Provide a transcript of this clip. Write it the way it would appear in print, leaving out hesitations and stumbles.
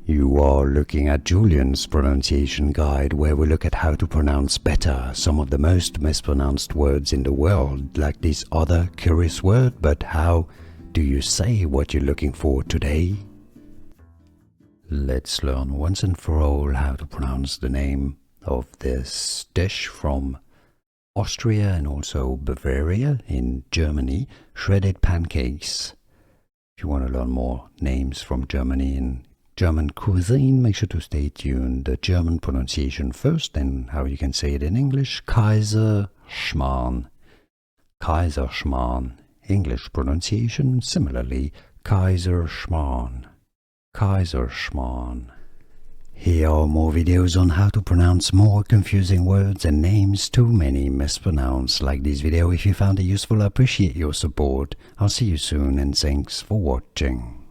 You are looking at Julian's pronunciation guide, where we look at how to pronounce better some of the most mispronounced words in the world, like this other curious word. But how do you say what you're looking for today? Let's learn once and for all how to pronounce the name of this dish from Austria and also Bavaria in Germany, shredded pancakes. If you want to learn more names from Germany and German cuisine, make sure to stay tuned. The German pronunciation first, and how you can say it in English: Kaiserschmarrn. Kaiserschmarrn. English pronunciation similarly: Kaiserschmarrn. Kaiserschmarrn. Here are more videos on how to pronounce more confusing words and names too many mispronounced. Like this video if you found it useful. I appreciate your support. I'll see you soon, and thanks for watching.